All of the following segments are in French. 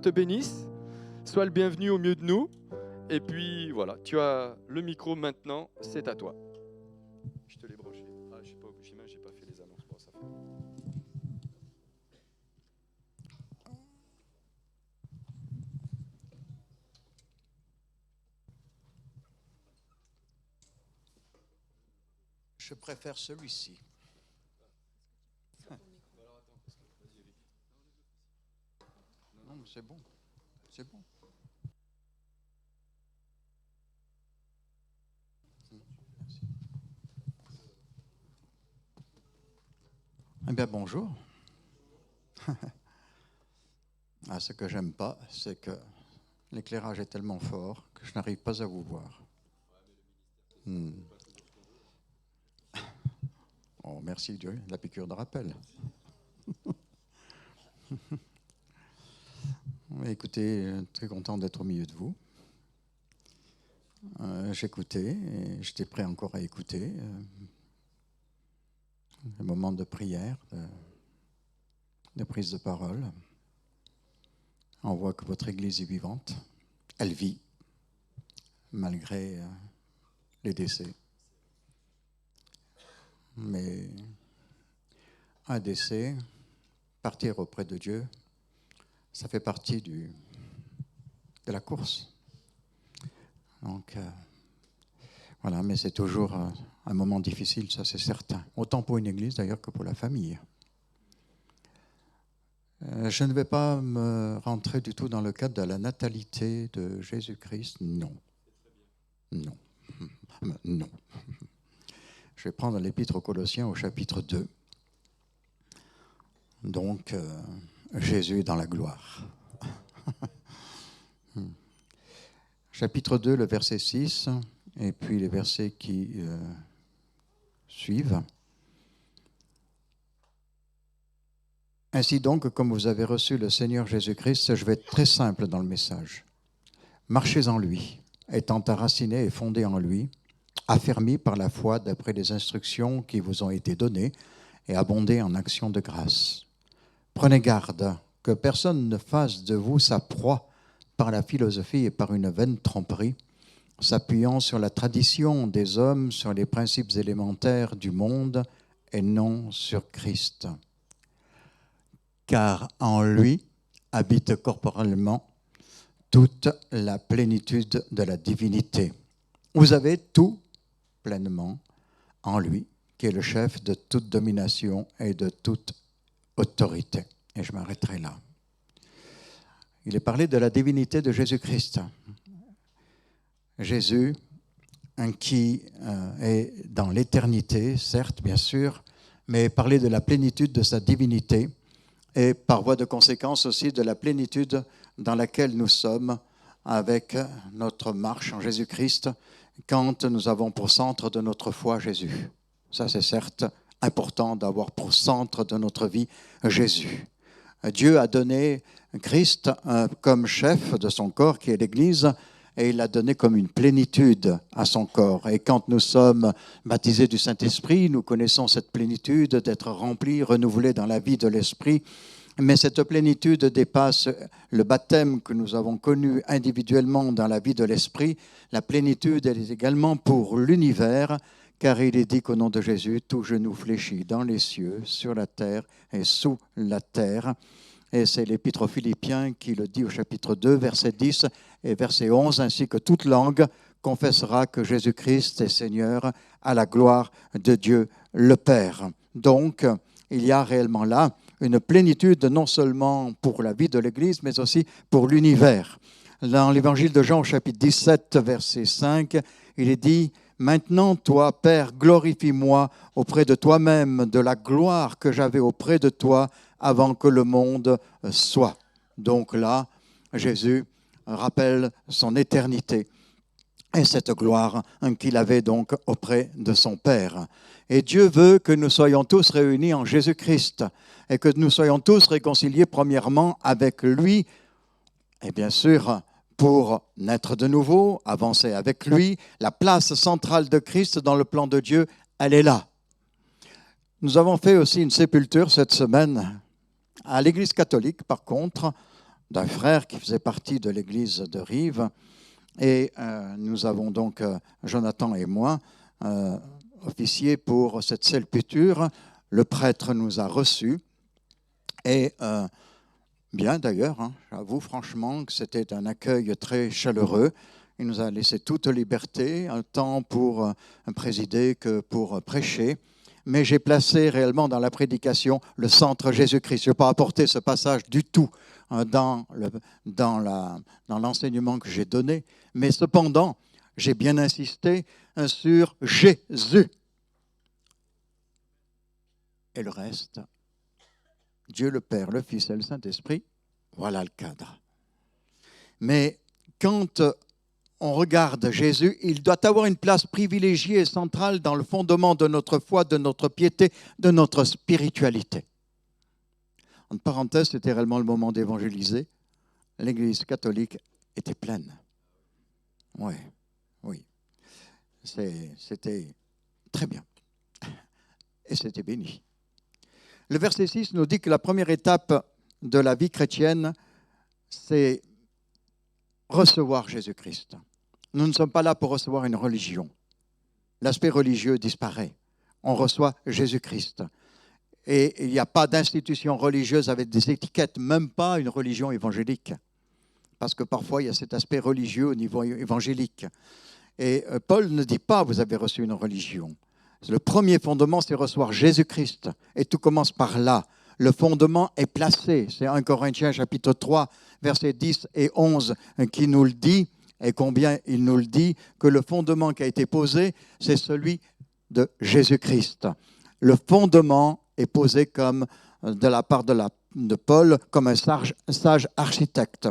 te bénisse. Sois le bienvenu au milieu de nous. Et puis voilà, tu as le micro maintenant, c'est à toi. Je te l'ai broché. Ah, je sais pas, j'ai pas fait les annonces. Bon, ça fait. Je préfère celui-ci. Non, mais c'est bon. C'est bon. Merci. Eh bien, bonjour. Ce que j'aime pas, c'est que l'éclairage est tellement fort que je n'arrive pas à vous voir. Oh, merci Dieu, la piqûre de rappel. Écoutez, très content d'être au milieu de vous. J'écoutais et j'étais prêt encore à écouter. Un moment de prière, de prise de parole. On voit que votre Église est vivante. Elle vit, malgré les décès. Mais un décès, partir auprès de Dieu, ça fait partie de la course. Donc, voilà, mais c'est toujours un moment difficile, ça c'est certain. Autant pour une Église d'ailleurs que pour la famille. Je ne vais pas me rentrer du tout dans le cadre de la natalité de Jésus-Christ. Non. Non. Non. Je vais prendre l'Épître aux Colossiens au chapitre 2. Donc, Jésus est dans la gloire. Chapitre 2, le verset 6, et puis les versets qui suivent. Ainsi donc, comme vous avez reçu le Seigneur Jésus-Christ, je vais être très simple dans le message. Marchez en lui, étant enracinés et fondés en lui, affermis par la foi d'après les instructions qui vous ont été données et abondez en actions de grâce. Prenez garde que personne ne fasse de vous sa proie par la philosophie et par une vaine tromperie, s'appuyant sur la tradition des hommes, sur les principes élémentaires du monde et non sur Christ. Car en lui habite corporellement toute la plénitude de la divinité. Vous avez tout pleinement en lui, qui est le chef de toute domination et de toute autorité. Et je m'arrêterai là. Il est parlé de la divinité de Jésus-Christ. Jésus, qui est dans l'éternité, certes, bien sûr, mais parler de la plénitude de sa divinité et par voie de conséquence aussi de la plénitude dans laquelle nous sommes avec notre marche en Jésus-Christ quand nous avons pour centre de notre foi Jésus. Ça, c'est certes important d'avoir pour centre de notre vie Jésus. Dieu a donné Christ comme chef de son corps, qui est l'Église, et il l'a donné comme une plénitude à son corps. Et quand nous sommes baptisés du Saint-Esprit, nous connaissons cette plénitude d'être remplis, renouvelés dans la vie de l'Esprit. Mais cette plénitude dépasse le baptême que nous avons connu individuellement dans la vie de l'Esprit. La plénitude, elle est également pour l'univers, car il est dit qu'au nom de Jésus, tout genou fléchit dans les cieux, sur la terre et sous la terre. Et c'est l'Épître aux Philippiens qui le dit au chapitre 2, verset 10 et verset 11, ainsi que toute langue confessera que Jésus-Christ est Seigneur à la gloire de Dieu le Père. Donc, il y a réellement là une plénitude non seulement pour la vie de l'Église, mais aussi pour l'univers. Dans l'Évangile de Jean, au chapitre 17, verset 5, il est dit « Maintenant, toi, Père, glorifie-moi auprès de toi-même de la gloire que j'avais auprès de toi avant que le monde soit. » Donc là, Jésus rappelle son éternité et cette gloire qu'il avait donc auprès de son Père. Et Dieu veut que nous soyons tous réunis en Jésus-Christ et que nous soyons tous réconciliés premièrement avec lui et bien sûr pour naître de nouveau, avancer avec lui. La place centrale de Christ dans le plan de Dieu, elle est là. Nous avons fait aussi une sépulture cette semaine à l'Église catholique, par contre, d'un frère qui faisait partie de l'église de Rives. Et nous avons donc, Jonathan et moi, officié pour cette sépulture. Le prêtre nous a reçus. Et bien d'ailleurs, hein, j'avoue franchement que c'était un accueil très chaleureux. Il nous a laissé toute liberté, tant pour présider que pour prêcher. Mais j'ai placé réellement dans la prédication le centre Jésus-Christ. Je n'ai pas apporté ce passage du tout dans l'enseignement que j'ai donné, mais cependant, j'ai bien insisté sur Jésus. Et le reste, Dieu le Père, le Fils et le Saint-Esprit, voilà le cadre. Mais quand on regarde Jésus, il doit avoir une place privilégiée et centrale dans le fondement de notre foi, de notre piété, de notre spiritualité. En parenthèse, c'était réellement le moment d'évangéliser. L'Église catholique était pleine. Oui. C'était très bien. Et c'était béni. Le verset 6 nous dit que la première étape de la vie chrétienne, c'est recevoir Jésus-Christ. Nous ne sommes pas là pour recevoir une religion. L'aspect religieux disparaît. On reçoit Jésus-Christ. Et il n'y a pas d'institution religieuse avec des étiquettes, même pas une religion évangélique. Parce que parfois, il y a cet aspect religieux au niveau évangélique. Et Paul ne dit pas « vous avez reçu une religion ». Le premier fondement, c'est recevoir Jésus-Christ. Et tout commence par là. Le fondement est placé. C'est 1 Corinthiens chapitre 3, versets 10 et 11 qui nous le dit. Et combien il nous le dit, que le fondement qui a été posé, c'est celui de Jésus-Christ. Le fondement est posé comme, de la part de Paul comme un sage architecte.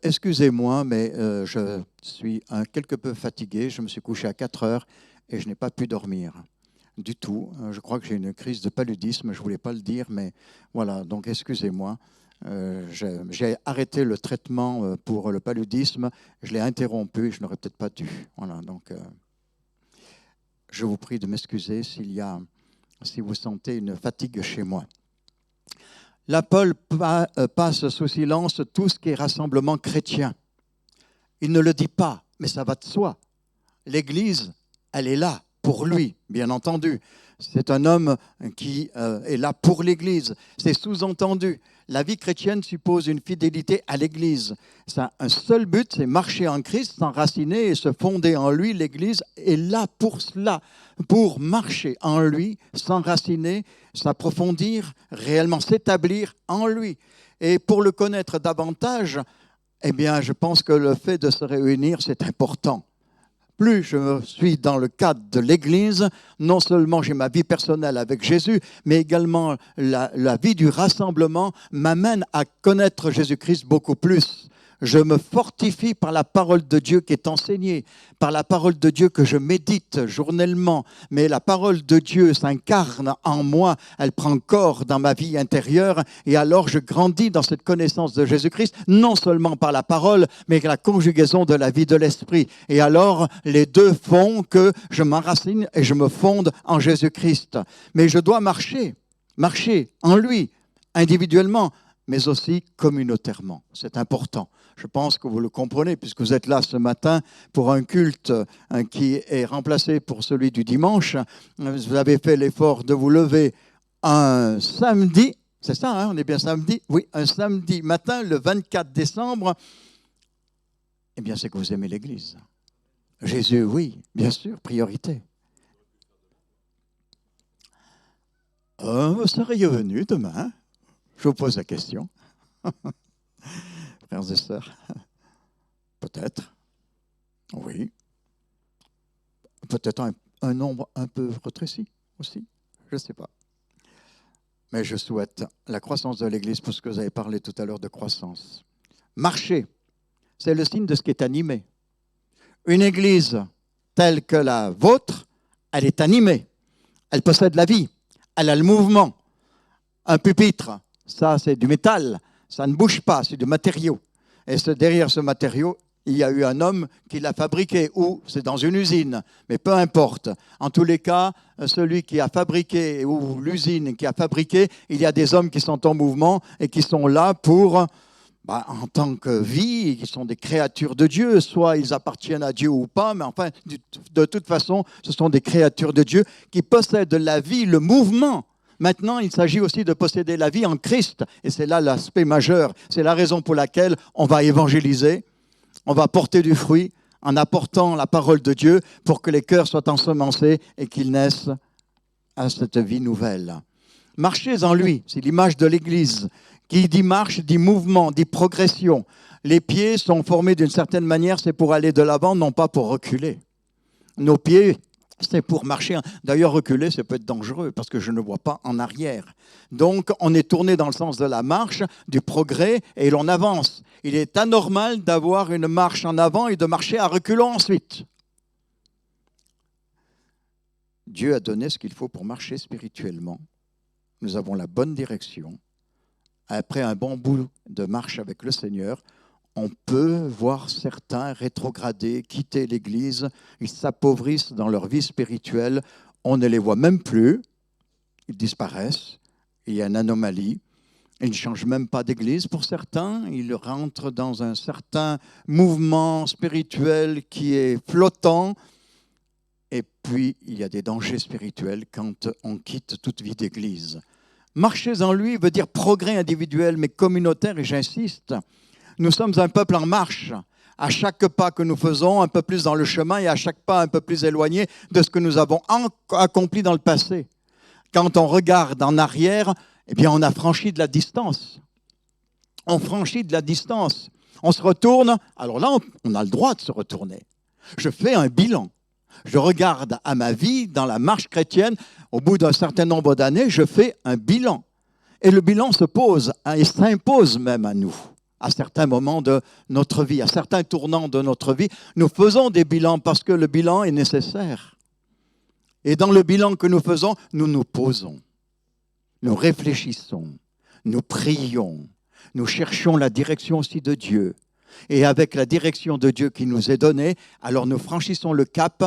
Excusez-moi, mais je suis quelque peu fatigué. Je me suis couché à 4 heures et je n'ai pas pu dormir du tout. Je crois que j'ai une crise de paludisme. Je ne voulais pas le dire, mais voilà. Donc, excusez-moi. J'ai arrêté le traitement pour le paludisme. Je l'ai interrompu. Je n'aurais peut-être pas dû. Voilà. Donc, je vous prie de m'excuser si vous sentez une fatigue chez moi. Là, Paul passe sous silence tout ce qui est rassemblement chrétien. Il ne le dit pas, mais ça va de soi. L'Église, elle est là pour lui, bien entendu. C'est un homme qui est là pour l'Église. C'est sous-entendu. La vie chrétienne suppose une fidélité à l'Église. Ça a un seul but, c'est marcher en Christ, s'enraciner et se fonder en lui. L'Église est là pour cela, pour marcher en lui, s'enraciner, s'approfondir, réellement s'établir en lui. Et pour le connaître davantage, eh bien, je pense que le fait de se réunir, c'est important. Plus je suis dans le cadre de l'Église, non seulement j'ai ma vie personnelle avec Jésus, mais également la vie du rassemblement m'amène à connaître Jésus-Christ beaucoup plus. Je me fortifie par la parole de Dieu qui est enseignée, par la parole de Dieu que je médite journellement. Mais la parole de Dieu s'incarne en moi, elle prend corps dans ma vie intérieure et alors je grandis dans cette connaissance de Jésus-Christ, non seulement par la parole, mais la conjugaison de la vie de l'esprit. Et alors les deux font que je m'enracine et je me fonde en Jésus-Christ. Mais je dois marcher en lui, individuellement, mais aussi communautairement. C'est important. Je pense que vous le comprenez puisque vous êtes là ce matin pour un culte qui est remplacé pour celui du dimanche. Vous avez fait l'effort de vous lever un samedi, c'est ça, hein, on est bien samedi? Oui, un samedi matin, le 24 décembre. Eh bien, c'est que vous aimez l'Église. Jésus, oui, bien sûr, priorité. Vous seriez venu demain? Je vous pose la question. Frères et sœurs, peut-être, oui. Peut-être un nombre un peu rétréci aussi, je ne sais pas. Mais je souhaite la croissance de l'Église, parce que vous avez parlé tout à l'heure de croissance. Marcher, c'est le signe de ce qui est animé. Une Église telle que la vôtre, elle est animée. Elle possède la vie, elle a le mouvement. Un pupitre, ça c'est du métal. Ça ne bouge pas, c'est du matériau. Et derrière ce matériau, il y a eu un homme qui l'a fabriqué, ou c'est dans une usine, mais peu importe. En tous les cas, celui qui a fabriqué, ou l'usine qui a fabriqué, il y a des hommes qui sont en mouvement et qui sont là pour En tant que vie, ils sont des créatures de Dieu, soit ils appartiennent à Dieu ou pas, mais enfin, de toute façon, ce sont des créatures de Dieu qui possèdent la vie, le mouvement. Maintenant, il s'agit aussi de posséder la vie en Christ, et c'est là l'aspect majeur. C'est la raison pour laquelle on va évangéliser, on va porter du fruit en apportant la parole de Dieu pour que les cœurs soient ensemencés et qu'ils naissent à cette vie nouvelle. Marchez en lui, c'est l'image de l'Église. Qui dit marche, dit mouvement, dit progression. Les pieds sont formés d'une certaine manière, c'est pour aller de l'avant, non pas pour reculer. Nos pieds, c'est pour marcher. D'ailleurs, reculer, ça peut être dangereux parce que je ne vois pas en arrière. Donc, on est tourné dans le sens de la marche, du progrès, et l'on avance. Il est anormal d'avoir une marche en avant et de marcher à reculons ensuite. Dieu a donné ce qu'il faut pour marcher spirituellement. Nous avons la bonne direction. Après un bon bout de marche avec le Seigneur, on peut voir certains rétrograder, quitter l'Église, ils s'appauvrissent dans leur vie spirituelle, on ne les voit même plus, ils disparaissent, il y a une anomalie, ils ne changent même pas d'Église pour certains, ils rentrent dans un certain mouvement spirituel qui est flottant, et puis il y a des dangers spirituels quand on quitte toute vie d'Église. Marcher en lui veut dire progrès individuel, mais communautaire, et j'insiste. Nous sommes un peuple en marche. À chaque pas que nous faisons, un peu plus dans le chemin, et à chaque pas un peu plus éloigné de ce que nous avons accompli dans le passé. Quand on regarde en arrière, eh bien, on a franchi de la distance. On franchit de la distance. On se retourne, alors là, on a le droit de se retourner. Je fais un bilan. Je regarde à ma vie dans la marche chrétienne, au bout d'un certain nombre d'années, je fais un bilan. Et le bilan se pose, et s'impose même à nous, à certains moments de notre vie, à certains tournants de notre vie. Nous faisons des bilans parce que le bilan est nécessaire. Et dans le bilan que nous faisons, nous nous posons, nous réfléchissons, nous prions, nous cherchons la direction aussi de Dieu. Et avec la direction de Dieu qui nous est donnée, alors nous franchissons le cap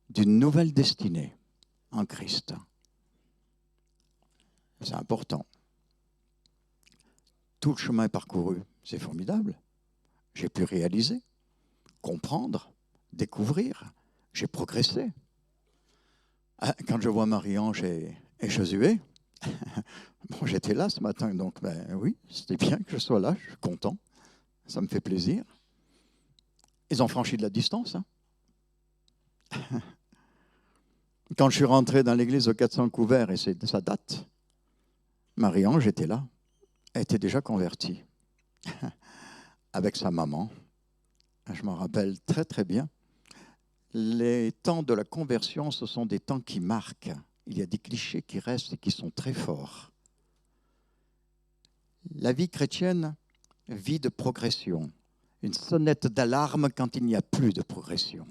d'une nouvelle destinée en Christ. C'est important. Tout le chemin parcouru, c'est formidable. J'ai pu réaliser, comprendre, découvrir. J'ai progressé. Quand je vois Marie-Ange et Josué, bon, j'étais là ce matin, donc oui, c'était bien que je sois là, je suis content. Ça me fait plaisir. Ils ont franchi de la distance. Quand je suis rentré dans l'église au 400 couverts, et ça date, Marie-Ange était là. Elle était déjà convertie avec sa maman. Je m'en rappelle très très bien. Les temps de la conversion, ce sont des temps qui marquent. Il y a des clichés qui restent et qui sont très forts. La vie chrétienne, vie de progression. Une sonnette d'alarme quand il n'y a plus de progression.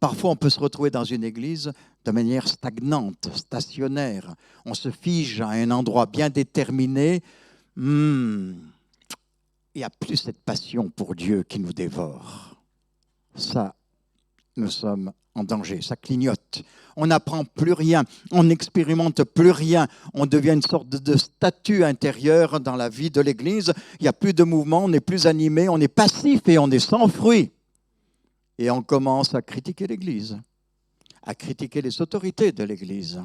Parfois, on peut se retrouver dans une église de manière stagnante, stationnaire. On se fige à un endroit bien déterminé. Il n'y a plus cette passion pour Dieu qui nous dévore. Ça, nous sommes en danger. Ça clignote. On n'apprend plus rien. On n'expérimente plus rien. On devient une sorte de statue intérieure dans la vie de l'Église. Il n'y a plus de mouvement, on n'est plus animé, on est passif et on est sans fruit. Et on commence à critiquer l'Église, à critiquer les autorités de l'Église.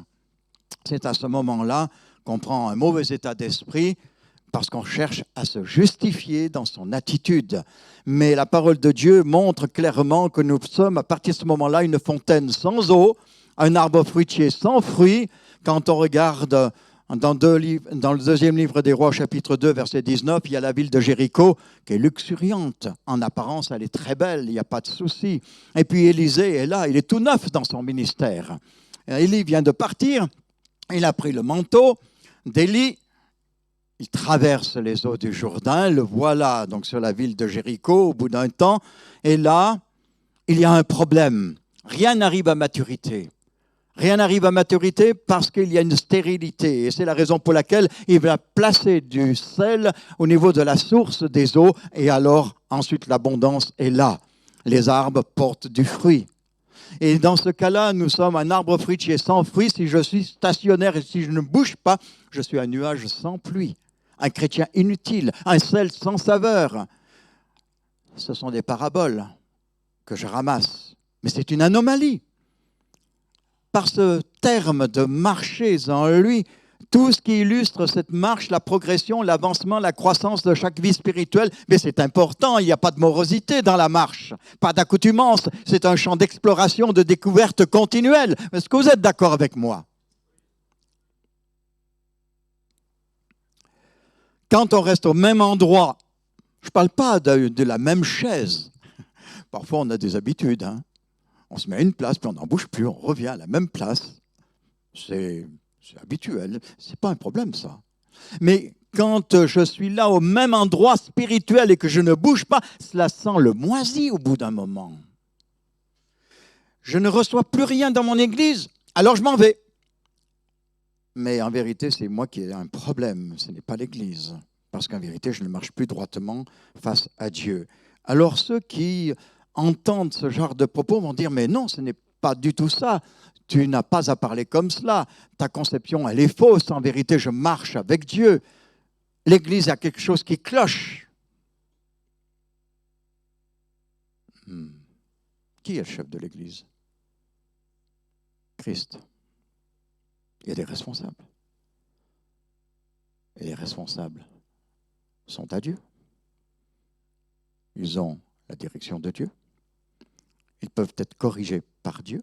C'est à ce moment-là qu'on prend un mauvais état d'esprit parce qu'on cherche à se justifier dans son attitude. Mais la parole de Dieu montre clairement que nous sommes à partir de ce moment-là une fontaine sans eau, un arbre fruitier sans fruits. Quand on regarde dans le deuxième livre des Rois, chapitre 2, verset 19, il y a la ville de Jéricho qui est luxuriante. En apparence, elle est très belle, il n'y a pas de souci. Et puis Élisée est là, il est tout neuf dans son ministère. Élie vient de partir, il a pris le manteau d'Élie, il traverse les eaux du Jourdain, le voilà donc sur la ville de Jéricho au bout d'un temps, et là, il y a un problème. Rien n'arrive à maturité. Rien n'arrive à maturité parce qu'il y a une stérilité. Et c'est la raison pour laquelle il va placer du sel au niveau de la source des eaux. Et alors, ensuite, l'abondance est là. Les arbres portent du fruit. Et dans ce cas-là, nous sommes un arbre fruitier sans fruit. Si je suis stationnaire et si je ne bouge pas, je suis un nuage sans pluie. un chrétien inutile, un sel sans saveur. Ce sont des paraboles que je ramasse, mais c'est une anomalie. Par ce terme de marcher en lui, tout ce qui illustre cette marche, la progression, l'avancement, la croissance de chaque vie spirituelle, mais c'est important, il n'y a pas de morosité dans la marche, pas d'accoutumance, c'est un champ d'exploration, de découverte continuelle. Est-ce que vous êtes d'accord avec moi? Quand on reste au même endroit, je ne parle pas de la même chaise. Parfois, on a des habitudes. On se met à une place, puis on n'en bouge plus, on revient à la même place. C'est habituel, ce n'est pas un problème, ça. Mais quand je suis là au même endroit spirituel et que je ne bouge pas, cela sent le moisi au bout d'un moment. Je ne reçois plus rien dans mon église, alors je m'en vais. Mais en vérité, c'est moi qui ai un problème, ce n'est pas l'église. Parce qu'en vérité, je ne marche plus droitement face à Dieu. Alors ceux qui entendent ce genre de propos vont dire « Mais non, ce n'est pas du tout ça. Tu n'as pas à parler comme cela. Ta conception, elle est fausse. En vérité, je marche avec Dieu. L'église a quelque chose qui cloche. » Qui est le chef de l'église? Christ. Il y a des responsables. Et les responsables sont à Dieu. Ils ont la direction de Dieu. Ils peuvent être corrigés par Dieu.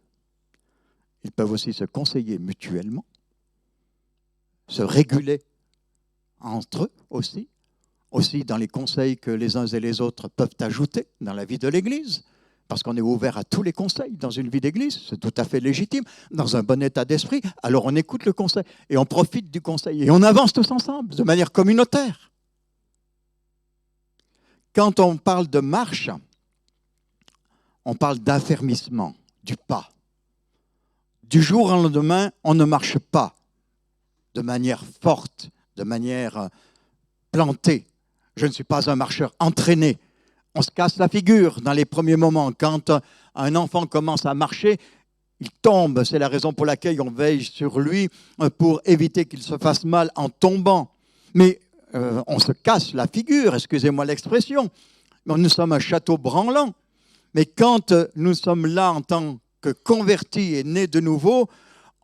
Ils peuvent aussi se conseiller mutuellement, se réguler entre eux aussi dans les conseils que les uns et les autres peuvent ajouter dans la vie de l'Église, parce qu'on est ouvert à tous les conseils dans une vie d'Église, c'est tout à fait légitime, dans un bon état d'esprit, alors on écoute le conseil et on profite du conseil et on avance tous ensemble de manière communautaire. Quand on parle de marche, on parle d'affermissement, du pas. Du jour au lendemain, on ne marche pas de manière forte, de manière plantée. Je ne suis pas un marcheur entraîné. On se casse la figure dans les premiers moments. Quand un enfant commence à marcher, il tombe. C'est la raison pour laquelle on veille sur lui pour éviter qu'il se fasse mal en tombant. Mais on se casse la figure, excusez-moi l'expression. Nous sommes un château branlant. Mais quand nous sommes là en tant que convertis et nés de nouveau,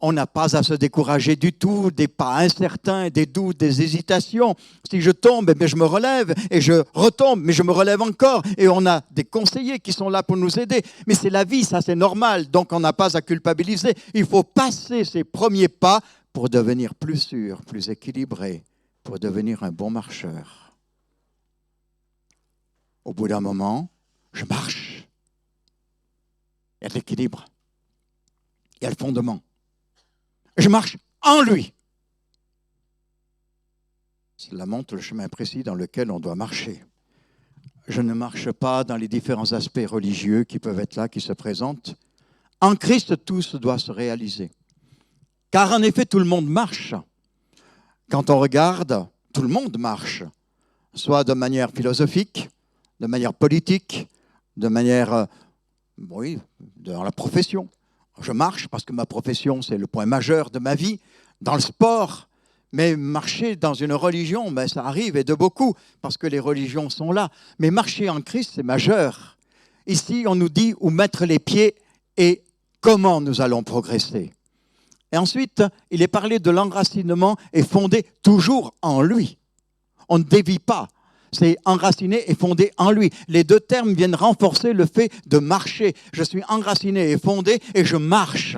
on n'a pas à se décourager du tout, des pas incertains, des doutes, des hésitations. Si je tombe, eh bien je me relève et je retombe, mais je me relève encore. Et on a des conseillers qui sont là pour nous aider. Mais c'est la vie, ça c'est normal, donc on n'a pas à culpabiliser. Il faut passer ces premiers pas pour devenir plus sûr, plus équilibré, pour devenir un bon marcheur. Au bout d'un moment, je marche. Il y a de l'équilibre. Il y a le fondement. Je marche en lui. Cela montre le chemin précis dans lequel on doit marcher. Je ne marche pas dans les différents aspects religieux qui peuvent être là, qui se présentent. En Christ, tout se doit se réaliser. Car en effet, tout le monde marche. Quand on regarde, tout le monde marche. Soit de manière philosophique, de manière politique, de manière, dans la profession. Je marche parce que ma profession, c'est le point majeur de ma vie, dans le sport. Mais marcher dans une religion, ça arrive et de beaucoup, parce que les religions sont là. Mais marcher en Christ, c'est majeur. Ici, on nous dit où mettre les pieds et comment nous allons progresser. Et ensuite, il est parlé de l'enracinement et fondé toujours en lui. On ne dévie pas. C'est enraciné et fondé en lui. Les deux termes viennent renforcer le fait de marcher. Je suis enraciné et fondé et je marche.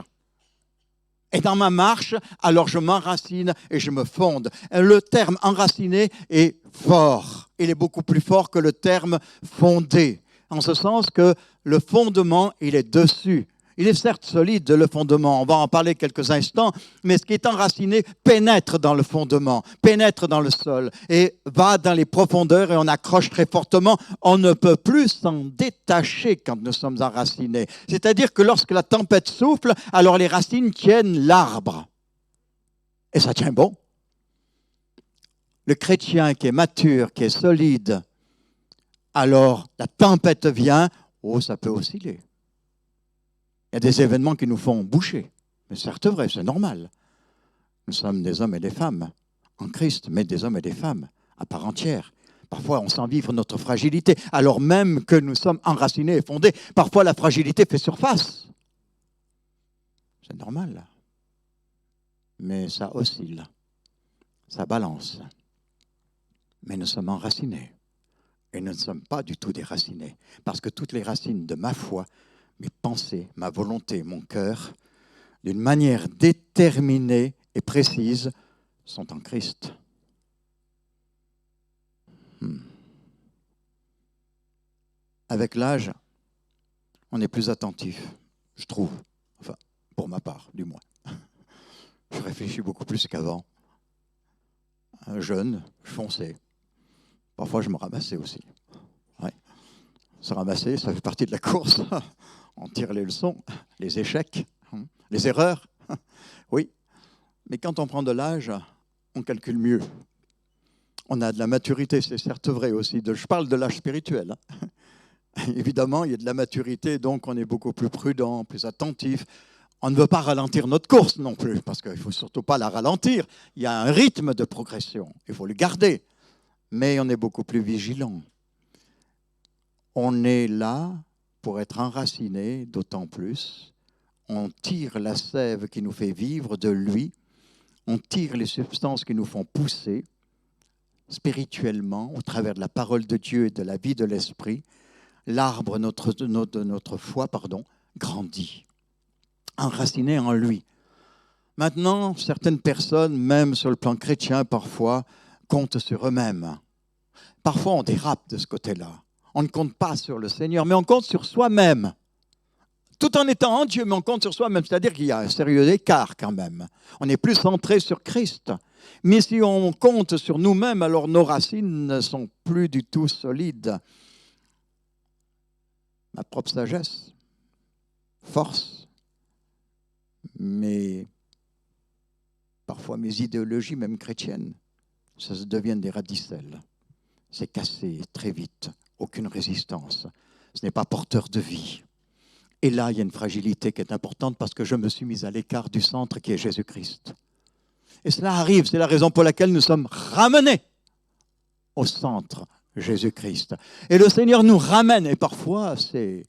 Et dans ma marche, alors je m'enracine et je me fonde. Le terme enraciné est fort. Il est beaucoup plus fort que le terme fondé. En ce sens que le fondement, il est dessus. Il est certes solide, le fondement, on va en parler quelques instants, mais ce qui est enraciné pénètre dans le fondement, pénètre dans le sol et va dans les profondeurs et on accroche très fortement. On ne peut plus s'en détacher quand nous sommes enracinés. C'est-à-dire que lorsque la tempête souffle, alors les racines tiennent l'arbre. Et ça tient bon. Le chrétien qui est mature, qui est solide, alors la tempête vient, ça peut osciller. Il y a des événements qui nous font boucher. Mais c'est certes vrai, c'est normal. Nous sommes des hommes et des femmes en Christ, mais des hommes et des femmes à part entière. Parfois, on sent vivre notre fragilité, alors même que nous sommes enracinés et fondés. Parfois, la fragilité fait surface. C'est normal. Mais ça oscille, ça balance. Mais nous sommes enracinés. Et nous ne sommes pas du tout déracinés. Parce que toutes les racines de ma foi, mes pensées, ma volonté, mon cœur, d'une manière déterminée et précise, sont en Christ. Avec l'âge, on est plus attentif, je trouve. Enfin, pour ma part, du moins. Je réfléchis beaucoup plus qu'avant. Jeune, je fonçais. Parfois, je me ramassais aussi. Ouais. Se ramasser, ça fait partie de la course. On tire les leçons, les échecs, les erreurs. Oui. Mais quand on prend de l'âge, on calcule mieux. On a de la maturité, c'est certes vrai aussi. Je parle de l'âge spirituel. Évidemment, il y a de la maturité, donc on est beaucoup plus prudent, plus attentif. On ne veut pas ralentir notre course non plus, parce qu'il ne faut surtout pas la ralentir. Il y a un rythme de progression, il faut le garder. Mais on est beaucoup plus vigilant. On est là pour être enraciné, d'autant plus. On tire la sève qui nous fait vivre de lui. On tire les substances qui nous font pousser spirituellement, au travers de la parole de Dieu et de la vie de l'esprit. L'arbre de notre foi grandit, enraciné en lui. Maintenant, certaines personnes, même sur le plan chrétien, parfois, comptent sur eux-mêmes. Parfois, on dérape de ce côté-là. On ne compte pas sur le Seigneur, mais on compte sur soi-même. Tout en étant en Dieu, mais on compte sur soi-même. C'est-à-dire qu'il y a un sérieux écart quand même. On est plus centré sur Christ. Mais si on compte sur nous-mêmes, alors nos racines ne sont plus du tout solides. Ma propre sagesse, force, mais parfois mes idéologies, même chrétiennes, ça se deviennent des radicelles. C'est cassé très vite, aucune résistance. Ce n'est pas porteur de vie. Et là, il y a une fragilité qui est importante parce que je me suis mis à l'écart du centre qui est Jésus-Christ. Et cela arrive, c'est la raison pour laquelle nous sommes ramenés au centre, Jésus-Christ. Et le Seigneur nous ramène, et parfois c'est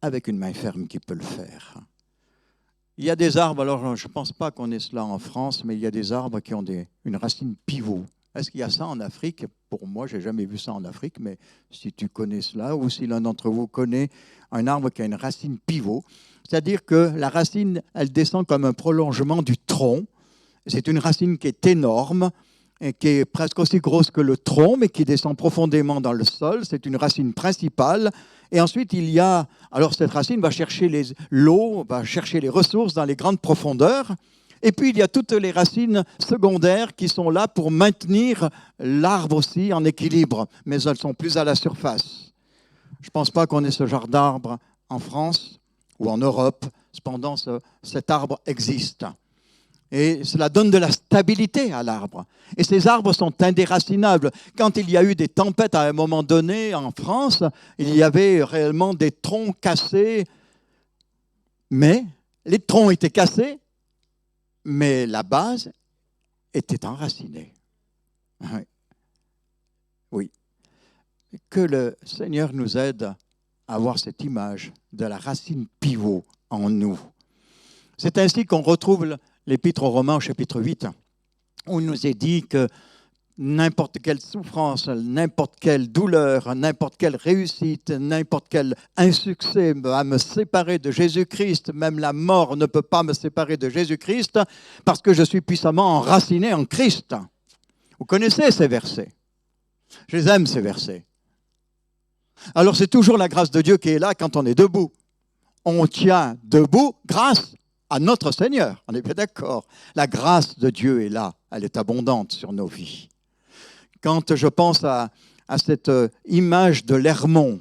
avec une main ferme qu'il peut le faire. Il y a des arbres, alors je ne pense pas qu'on ait cela en France, mais il y a des arbres qui ont une racine pivot. Est-ce qu'il y a ça en Afrique? Pour moi, je n'ai jamais vu ça en Afrique, mais si tu connais cela, ou si l'un d'entre vous connaît un arbre qui a une racine pivot, c'est-à-dire que la racine, elle descend comme un prolongement du tronc. C'est une racine qui est énorme, et qui est presque aussi grosse que le tronc, mais qui descend profondément dans le sol. C'est une racine principale. Et ensuite, il y a... Alors, cette racine va chercher l'eau, va chercher les ressources dans les grandes profondeurs. Et puis, il y a toutes les racines secondaires qui sont là pour maintenir l'arbre aussi en équilibre. Mais elles sont plus à la surface. Je ne pense pas qu'on ait ce genre d'arbre en France ou en Europe. Cependant, cet arbre existe. Et cela donne de la stabilité à l'arbre. Et ces arbres sont indéracinables. Quand il y a eu des tempêtes à un moment donné en France, il y avait réellement des troncs cassés. Mais les troncs étaient cassés, mais la base était enracinée. Oui. Que le Seigneur nous aide à avoir cette image de la racine pivot en nous. C'est ainsi qu'on retrouve l'Épître aux Romains au chapitre 8, où il nous est dit que n'importe quelle souffrance, n'importe quelle douleur, n'importe quelle réussite, n'importe quel insuccès va me séparer de Jésus-Christ, même la mort ne peut pas me séparer de Jésus-Christ, parce que je suis puissamment enraciné en Christ. Vous connaissez ces versets? Je les aime, ces versets. Alors c'est toujours la grâce de Dieu qui est là quand on est debout. On tient debout grâce à notre Seigneur, on est bien d'accord. La grâce de Dieu est là, elle est abondante sur nos vies. Quand je pense à cette image de l'Hermon,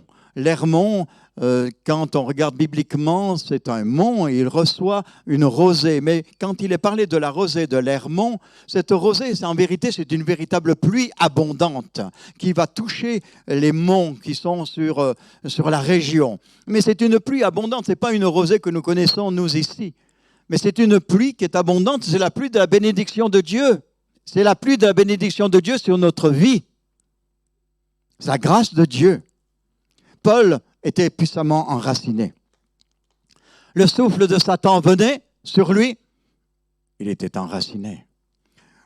quand on regarde bibliquement, c'est un mont et il reçoit une rosée. Mais quand il est parlé de la rosée de l'Hermon, cette rosée, en vérité, c'est une véritable pluie abondante qui va toucher les monts qui sont sur la région. Mais c'est une pluie abondante, ce n'est pas une rosée que nous connaissons, nous, ici. Mais c'est une pluie qui est abondante, c'est la pluie de la bénédiction de Dieu. C'est la pluie de la bénédiction de Dieu sur notre vie. C'est la grâce de Dieu. Paul était puissamment enraciné. Le souffle de Satan venait sur lui, il était enraciné.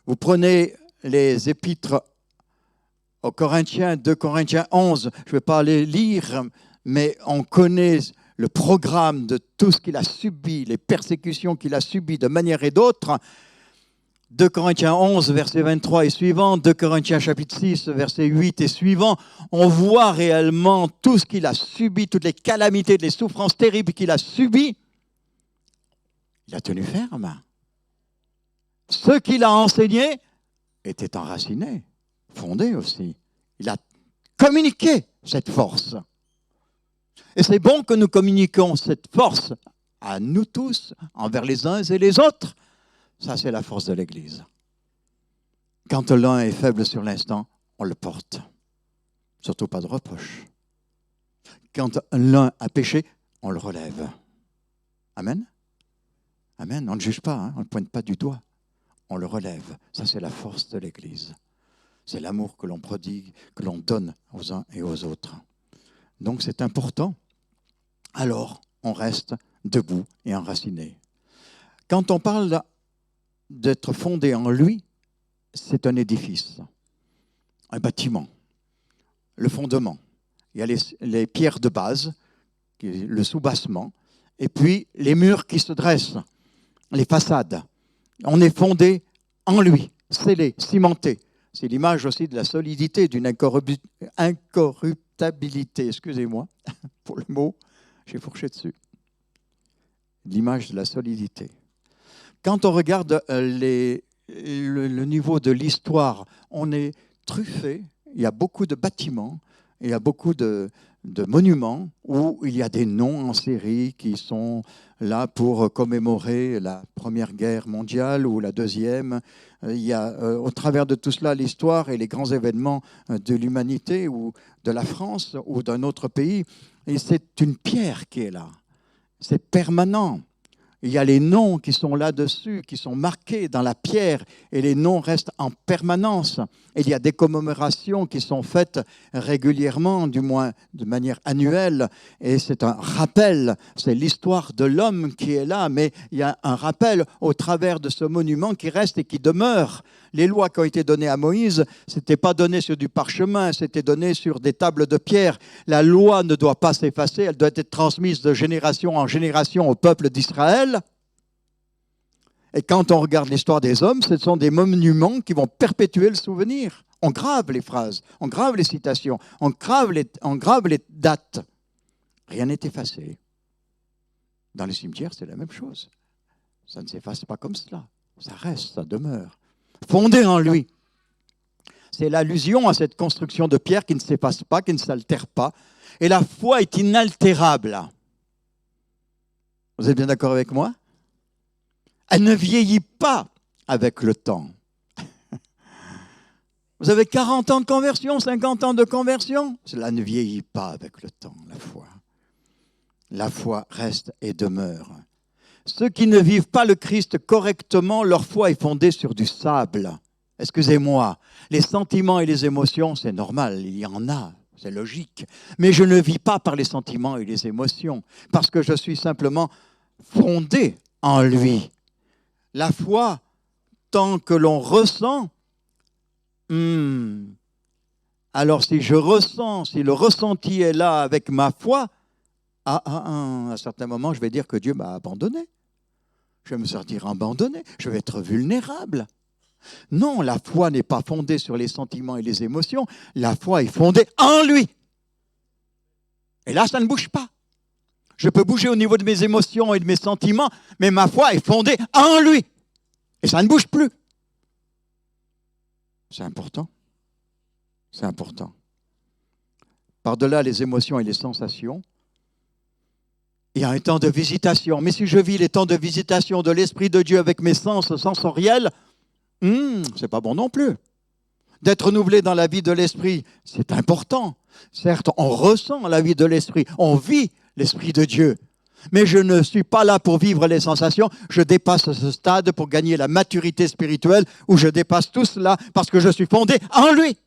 Vous prenez les épîtres aux Corinthiens, 2 Corinthiens 11, je ne vais pas les lire, mais on connaît le programme de tout ce qu'il a subi, les persécutions qu'il a subies de manière et d'autre. 2 Corinthiens 11, verset 23 et suivant, 2 Corinthiens chapitre 6, verset 8 et suivant, on voit réellement tout ce qu'il a subi, toutes les calamités, les souffrances terribles qu'il a subies. Il a tenu ferme. Ce qu'il a enseigné était enraciné, fondé aussi. Il a communiqué cette force. Et c'est bon que nous communiquions cette force à nous tous, envers les uns et les autres. Ça, c'est la force de l'Église. Quand l'un est faible sur l'instant, on le porte. Surtout pas de reproche. Quand l'un a péché, on le relève. Amen? Amen. On ne juge pas, on ne pointe pas du doigt. On le relève. Ça, c'est la force de l'Église. C'est l'amour que l'on prodigue, que l'on donne aux uns et aux autres. Donc, c'est important. Alors, on reste debout et enraciné. Quand on parle d'être fondé en lui, c'est un édifice, un bâtiment, le fondement. Il y a les pierres de base, le soubassement, et puis les murs qui se dressent, les façades. On est fondé en lui, scellé, cimenté. C'est l'image aussi de la solidité, d'une incorruptibilité, excusez-moi pour le mot, j'ai fourché dessus. L'image de la solidité. Quand on regarde le niveau de l'histoire, on est truffé, il y a beaucoup de bâtiments, il y a beaucoup de monuments où il y a des noms en série qui sont là pour commémorer la Première Guerre mondiale ou la Deuxième. Il y a au travers de tout cela l'histoire et les grands événements de l'humanité ou de la France ou d'un autre pays. Et c'est une pierre qui est là. C'est permanent. Il y a les noms qui sont là-dessus, qui sont marqués dans la pierre, et les noms restent en permanence. Et il y a des commémorations qui sont faites régulièrement, du moins de manière annuelle, et c'est un rappel, c'est l'histoire de l'homme qui est là, mais il y a un rappel au travers de ce monument qui reste et qui demeure. Les lois qui ont été données à Moïse, ce n'était pas donné sur du parchemin, c'était donné sur des tables de pierre. La loi ne doit pas s'effacer, elle doit être transmise de génération en génération au peuple d'Israël. Et quand on regarde l'histoire des hommes, ce sont des monuments qui vont perpétuer le souvenir. On grave les phrases, on grave les citations, on grave les dates. Rien n'est effacé. Dans les cimetières, c'est la même chose. Ça ne s'efface pas comme cela. Ça reste, ça demeure. Fondé en lui. C'est l'allusion à cette construction de pierre qui ne s'efface pas, qui ne s'altère pas. Et la foi est inaltérable. Vous êtes bien d'accord avec moi? Elle ne vieillit pas avec le temps. Vous avez 40 ans de conversion, 50 ans de conversion, cela ne vieillit pas avec le temps, la foi. La foi reste et demeure. Ceux qui ne vivent pas le Christ correctement, leur foi est fondée sur du sable. Excusez-moi, les sentiments et les émotions, c'est normal, il y en a, c'est logique. Mais je ne vis pas par les sentiments et les émotions, parce que je suis simplement fondé en lui. La foi, tant que l'on ressent, alors si je ressens, si le ressenti est là avec ma foi, à certains moments, je vais dire que Dieu m'a abandonné. Je vais me sentir abandonné, je vais être vulnérable. Non, la foi n'est pas fondée sur les sentiments et les émotions, la foi est fondée en lui. Et là, ça ne bouge pas. Je peux bouger au niveau de mes émotions et de mes sentiments, mais ma foi est fondée en lui. Et ça ne bouge plus. C'est important. C'est important. Par-delà les émotions et les sensations, il y a un temps de visitation. Mais si je vis les temps de visitation de l'Esprit de Dieu avec mes sens sensoriels, c'est pas bon non plus. D'être renouvelé dans la vie de l'Esprit, c'est important. Certes, on ressent la vie de l'Esprit, on vit l'Esprit de Dieu. Mais je ne suis pas là pour vivre les sensations. Je dépasse ce stade pour gagner la maturité spirituelle où je dépasse tout cela parce que je suis fondé en lui.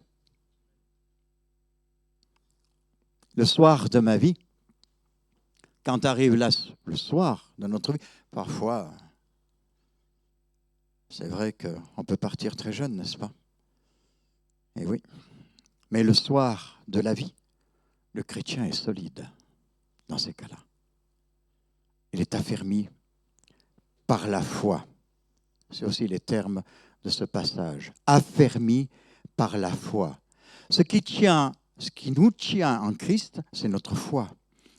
Le soir de ma vie, quand arrive le soir de notre vie, parfois, c'est vrai qu'on peut partir très jeune, n'est-ce pas? Eh oui. Mais le soir de la vie, le chrétien est solide dans ces cas-là. Il est affermi par la foi. C'est aussi les termes de ce passage. Affermi par la foi. Ce qui nous tient en Christ, c'est notre foi.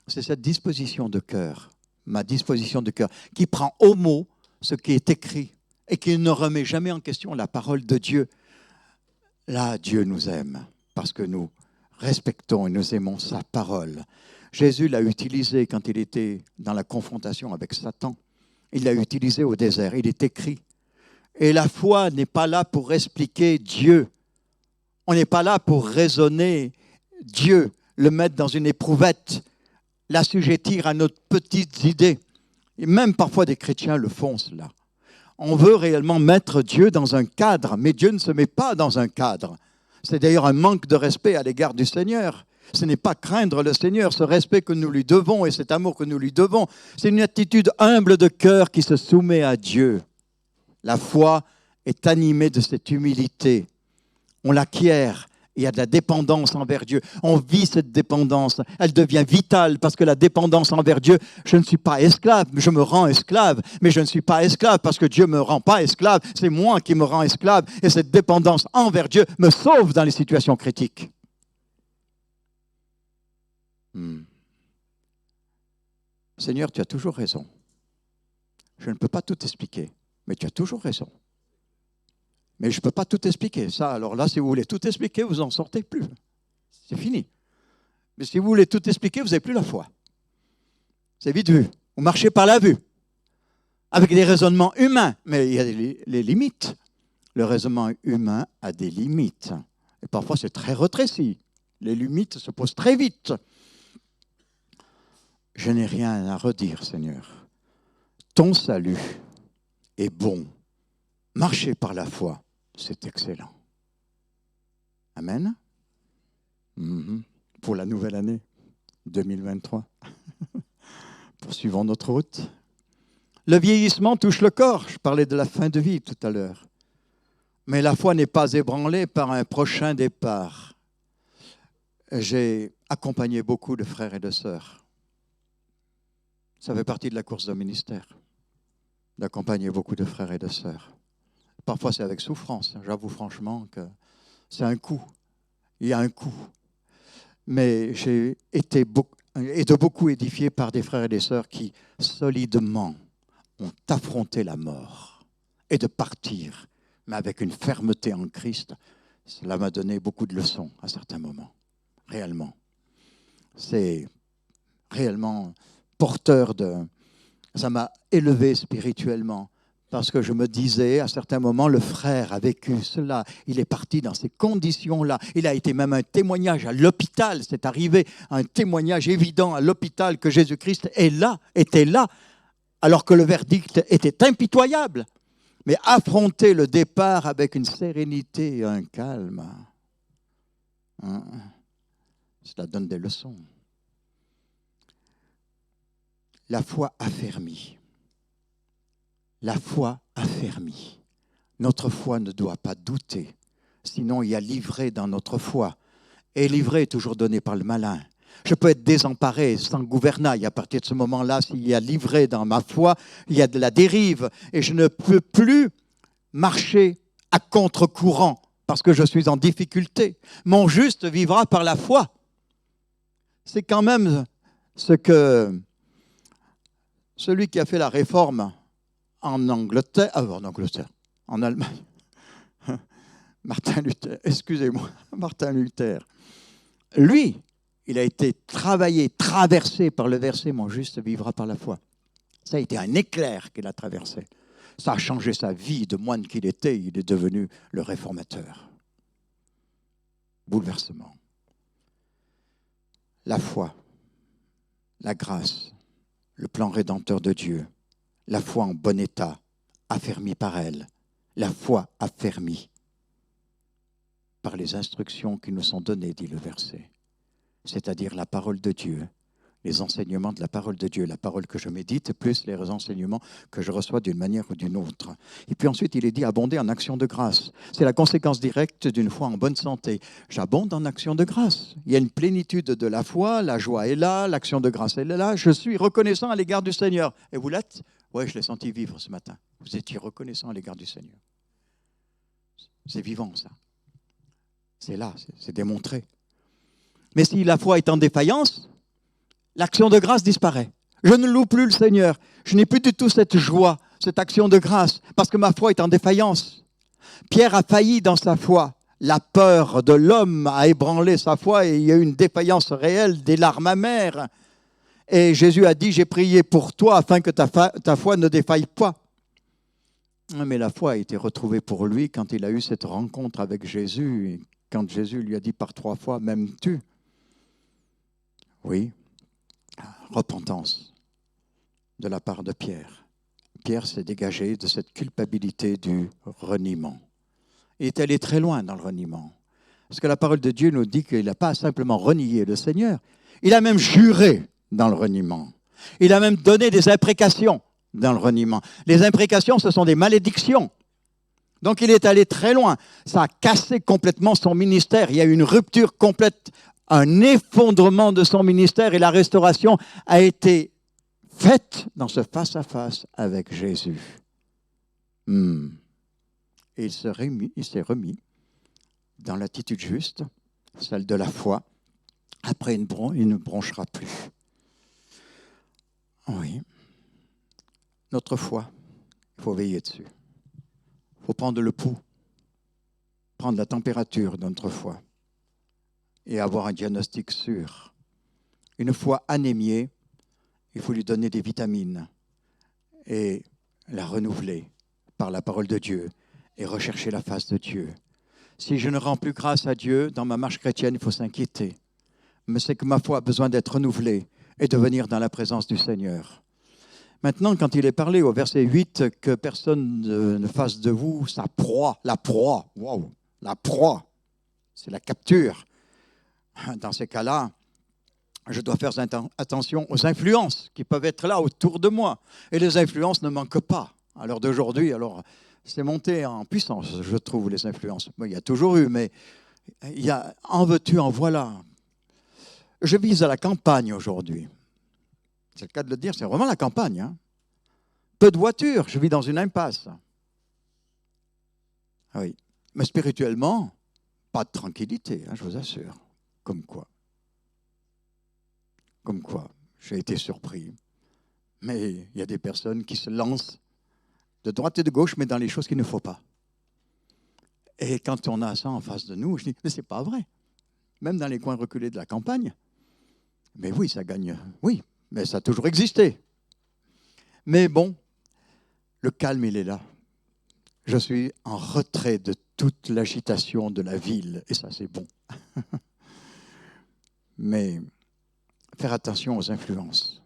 C'est cette disposition de cœur, ma disposition de cœur, qui prend au mot ce qui est écrit et qui ne remet jamais en question la parole de Dieu. Là, Dieu nous aime parce que nous respectons et nous aimons sa parole. Jésus l'a utilisé quand il était dans la confrontation avec Satan. Il l'a utilisé au désert. Il est écrit. Et la foi n'est pas là pour expliquer Dieu. On n'est pas là pour raisonner Dieu, le mettre dans une éprouvette, l'assujettir à nos petites idées. Et même parfois des chrétiens le font cela. On veut réellement mettre Dieu dans un cadre, mais Dieu ne se met pas dans un cadre. C'est d'ailleurs un manque de respect à l'égard du Seigneur. Ce n'est pas craindre le Seigneur, ce respect que nous lui devons et cet amour que nous lui devons. C'est une attitude humble de cœur qui se soumet à Dieu. La foi est animée de cette humilité. On l'acquiert. Il y a de la dépendance envers Dieu. On vit cette dépendance. Elle devient vitale parce que la dépendance envers Dieu, je ne suis pas esclave, je me rends esclave. Mais je ne suis pas esclave parce que Dieu ne me rend pas esclave. C'est moi qui me rends esclave. Et cette dépendance envers Dieu me sauve dans les situations critiques. Seigneur, tu as toujours raison. Je ne peux pas tout expliquer, mais tu as toujours raison. Mais je ne peux pas tout expliquer. Ça, alors là, si vous voulez tout expliquer, vous n'en sortez plus. C'est fini. Mais si vous voulez tout expliquer, vous n'avez plus la foi. C'est vite vu. Vous marchez par la vue. Avec des raisonnements humains. Mais il y a les limites. Le raisonnement humain a des limites. Et parfois, c'est très rétréci. Les limites se posent très vite. Je n'ai rien à redire, Seigneur. Ton salut est bon. Marcher par la foi, c'est excellent. Amen. Pour la nouvelle année 2023. Poursuivons notre route. Le vieillissement touche le corps. Je parlais de la fin de vie tout à l'heure. Mais la foi n'est pas ébranlée par un prochain départ. J'ai accompagné beaucoup de frères et de sœurs. Ça fait partie de la course d'un ministère, d'accompagner beaucoup de frères et de sœurs. Parfois, c'est avec souffrance. J'avoue franchement que c'est un coût. Il y a un coût. Mais j'ai été beaucoup édifié par des frères et des sœurs qui, solidement, ont affronté la mort et de partir, mais avec une fermeté en Christ. Cela m'a donné beaucoup de leçons à certains moments. Réellement. C'est réellement porteur de... Ça m'a élevé spirituellement. Parce que je me disais, à certains moments, le frère a vécu cela. Il est parti dans ces conditions-là. Il a été même un témoignage à l'hôpital. C'est arrivé un témoignage évident à l'hôpital que Jésus-Christ était là, alors que le verdict était impitoyable. Mais affronter le départ avec une sérénité et un calme, cela donne des leçons. La foi affermie. La foi affermie. Notre foi ne doit pas douter, sinon il y a livré dans notre foi. Et livré est toujours donné par le malin. Je peux être désemparé, sans gouvernail. À partir de ce moment-là, s'il y a livré dans ma foi, il y a de la dérive. Et je ne peux plus marcher à contre-courant parce que je suis en difficulté. Mon juste vivra par la foi. C'est quand même ce que celui qui a fait la réforme en Allemagne, Martin Luther, lui, il a été traversé par le verset « Mon juste vivra par la foi ». Ça a été un éclair qu'il a traversé. Ça a changé sa vie de moine qu'il était. Il est devenu le réformateur. Bouleversement. La foi, la grâce, le plan rédempteur de Dieu, la foi en bon état, affermie par elle, la foi affermie par les instructions qui nous sont données, dit le verset, c'est-à-dire la parole de Dieu, les enseignements de la parole de Dieu, la parole que je médite, plus les enseignements que je reçois d'une manière ou d'une autre. Et puis ensuite, il est dit abonder en action de grâce. C'est la conséquence directe d'une foi en bonne santé. J'abonde en action de grâce. Il y a une plénitude de la foi, la joie est là, l'action de grâce elle est là. Je suis reconnaissant à l'égard du Seigneur. Et vous l'êtes? Oui, je l'ai senti vivre ce matin. Vous étiez reconnaissant à l'égard du Seigneur. C'est vivant, ça. C'est là, c'est démontré. Mais si la foi est en défaillance, l'action de grâce disparaît. Je ne loue plus le Seigneur. Je n'ai plus du tout cette joie, cette action de grâce, parce que ma foi est en défaillance. Pierre a failli dans sa foi. La peur de l'homme a ébranlé sa foi et il y a eu une défaillance réelle, des larmes amères. Et Jésus a dit, j'ai prié pour toi afin que ta foi ne défaille pas. Mais la foi a été retrouvée pour lui quand il a eu cette rencontre avec Jésus, et quand Jésus lui a dit par 3 fois, m'aimes-tu? Oui. Repentance de la part de Pierre. Pierre s'est dégagé de cette culpabilité du reniement. Il est allé très loin dans le reniement. Parce que la parole de Dieu nous dit qu'il n'a pas simplement renié le Seigneur, il a même juré dans le reniement. Il a même donné des imprécations dans le reniement. Les imprécations, ce sont des malédictions. Donc il est allé très loin. Ça a cassé complètement son ministère. Il y a eu une rupture complète, un effondrement de son ministère et la restauration a été faite dans ce face-à-face avec Jésus. Et il s'est remis dans l'attitude juste, celle de la foi. Après, il ne bronchera plus. Oui. Notre foi, il faut veiller dessus. Il faut prendre le pouls, prendre la température de notre foi et avoir un diagnostic sûr. Une foi anémiée, il faut lui donner des vitamines et la renouveler par la parole de Dieu et rechercher la face de Dieu. Si je ne rends plus grâce à Dieu dans ma marche chrétienne, il faut s'inquiéter. Mais c'est que ma foi a besoin d'être renouvelée et de venir dans la présence du Seigneur. Maintenant, quand il est parlé au verset 8 que personne ne fasse de vous sa proie, la proie, waouh, la proie, c'est la capture. Dans ces cas-là, je dois faire attention aux influences qui peuvent être là autour de moi. Et les influences ne manquent pas. À l'heure d'aujourd'hui, alors c'est monté en puissance, je trouve, les influences. Bon, il y a toujours eu, mais il y a en veux-tu, en voilà. Je vis à la campagne aujourd'hui. C'est le cas de le dire, c'est vraiment la campagne. Hein. Peu de voitures, je vis dans une impasse. Oui, mais spirituellement, pas de tranquillité, hein, je vous assure. Comme quoi, j'ai été surpris. Mais il y a des personnes qui se lancent de droite et de gauche, mais dans les choses qu'il ne faut pas. Et quand on a ça en face de nous, je dis, mais c'est pas vrai. Même dans les coins reculés de la campagne, mais oui, ça gagne. Oui, mais ça a toujours existé. Mais bon, le calme, il est là. Je suis en retrait de toute l'agitation de la ville, et ça, c'est bon. Mais faire attention aux influences.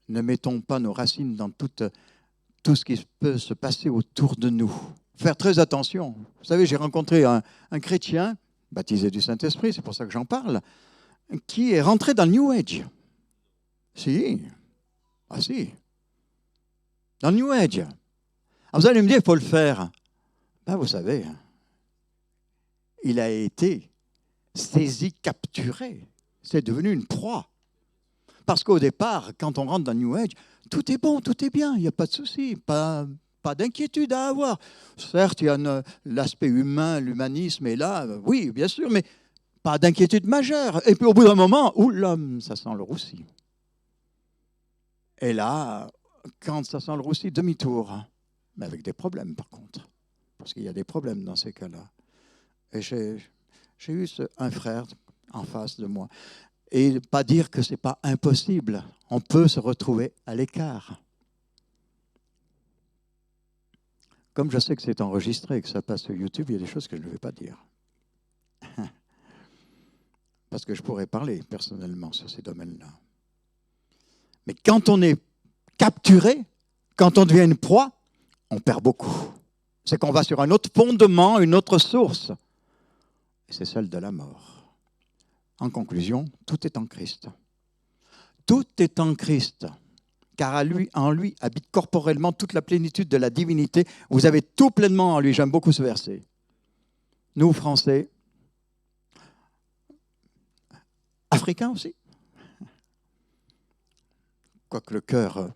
Ne mettons pas nos racines dans tout ce qui peut se passer autour de nous. Faire très attention. Vous savez, j'ai rencontré un chrétien, baptisé du Saint-Esprit, c'est pour ça que j'en parle, qui est rentré dans le New Age. Si. Ah si. Dans le New Age. Alors vous allez me dire, il faut le faire. Ben, vous savez, il a été saisi, capturé. C'est devenu une proie. Parce qu'au départ, quand on rentre dans le New Age, tout est bon, tout est bien, il n'y a pas de souci, pas d'inquiétude à avoir. Certes, il y a l'aspect humain, l'humanisme est là, oui, bien sûr, mais pas d'inquiétude majeure. Et puis au bout d'un moment, l'homme, ça sent le roussi. Et là, quand ça sent le roussi, demi-tour. Mais avec des problèmes, par contre. Parce qu'il y a des problèmes dans ces cas-là. Et j'ai eu un frère en face de moi. Et pas dire que ce n'est pas impossible. On peut se retrouver à l'écart. Comme je sais que c'est enregistré et que ça passe sur YouTube, il y a des choses que je ne vais pas dire. Parce que je pourrais parler personnellement sur ces domaines-là. Mais quand on est capturé, quand on devient une proie, on perd beaucoup. C'est qu'on va sur un autre fondement, une autre source. Et c'est celle de la mort. En conclusion, tout est en Christ. Tout est en Christ. Car en lui habite corporellement toute la plénitude de la divinité. Vous avez tout pleinement en lui. J'aime beaucoup ce verset. Nous, Français, Africains aussi. Quoique le cœur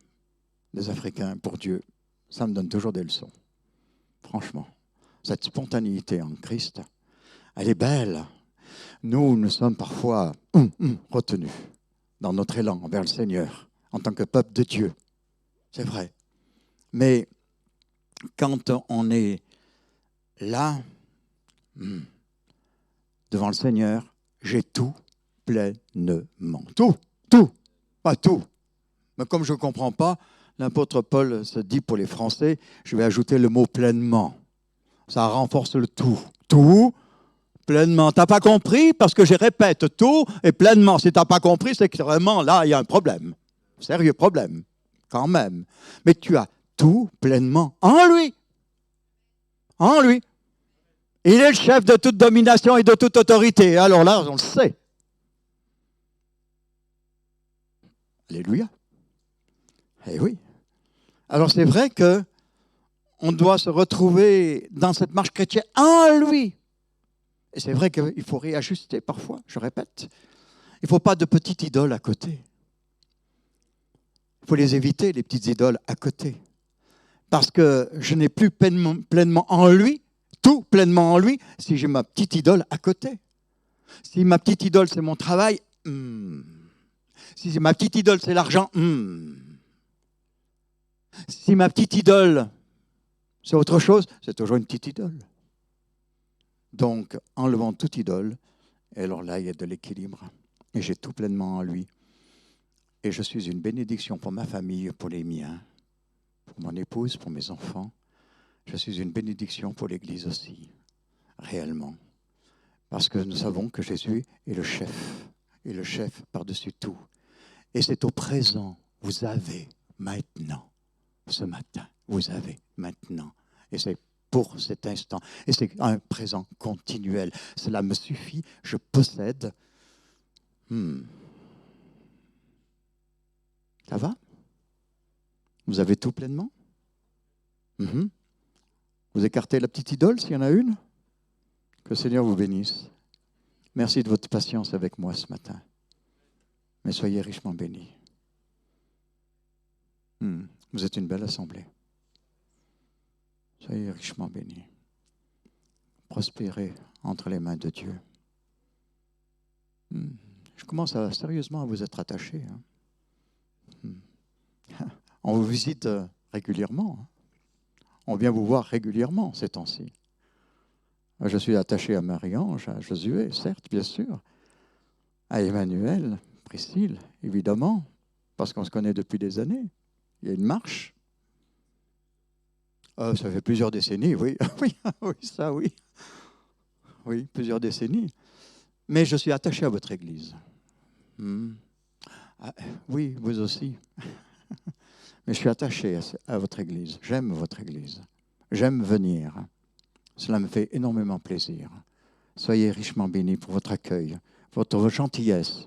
des Africains, pour Dieu, ça me donne toujours des leçons. Franchement, cette spontanéité en Christ, elle est belle. Nous sommes parfois retenus dans notre élan envers le Seigneur, en tant que peuple de Dieu. C'est vrai. Mais quand on est là, devant le Seigneur, j'ai tout pleinement. Tout, pas tout. Mais comme je ne comprends pas, l'apôtre Paul se dit pour les Français, je vais ajouter le mot pleinement. Ça renforce le tout. Tout, pleinement. Tu n'as pas compris? Parce que je répète tout et pleinement. Si tu n'as pas compris, c'est que vraiment là, il y a un problème. Sérieux problème, quand même. Mais tu as tout pleinement en lui. En lui. Il est le chef de toute domination et de toute autorité. Alors là, on le sait. Alléluia. Eh oui. Alors c'est vrai que on doit se retrouver dans cette marche chrétienne en lui. Et c'est vrai qu'il faut réajuster parfois, je répète. Il ne faut pas de petites idoles à côté. Il faut les éviter, les petites idoles à côté. Parce que je n'ai plus pleinement en lui, tout pleinement en lui, si j'ai ma petite idole à côté. Si ma petite idole, c'est mon travail, si ma petite idole, c'est l'argent, si ma petite idole, c'est autre chose, c'est toujours une petite idole. Donc, enlevant toute idole, et alors là, il y a de l'équilibre. Et j'ai tout pleinement en lui. Et je suis une bénédiction pour ma famille, pour les miens, pour mon épouse, pour mes enfants. Je suis une bénédiction pour l'Église aussi, réellement. Parce que nous savons que Jésus est le chef par-dessus tout. Et c'est au présent, vous avez maintenant, ce matin, vous avez maintenant. Et c'est pour cet instant. Et c'est un présent continuel. Cela me suffit, je possède. Ça va? Vous avez tout pleinement? Vous écartez la petite idole s'il y en a une? Que le Seigneur vous bénisse. Merci de votre patience avec moi ce matin. Mais soyez richement bénis. Vous êtes une belle assemblée. Soyez richement bénis. Prospérez entre les mains de Dieu. Je commence sérieusement à vous être attaché. On vous visite régulièrement. On vient vous voir régulièrement ces temps-ci. Je suis attaché à Marie-Ange, à Josué, certes, bien sûr, à Emmanuel, Priscille, évidemment, parce qu'on se connaît depuis des années. Il y a une marche. Ça fait plusieurs décennies, oui. Oui, ça, oui. Oui, plusieurs décennies. Mais je suis attaché à votre Église. Oui, vous aussi. Mais je suis attaché à votre Église. J'aime votre Église. J'aime venir. Cela me fait énormément plaisir. Soyez richement bénis pour votre accueil, votre gentillesse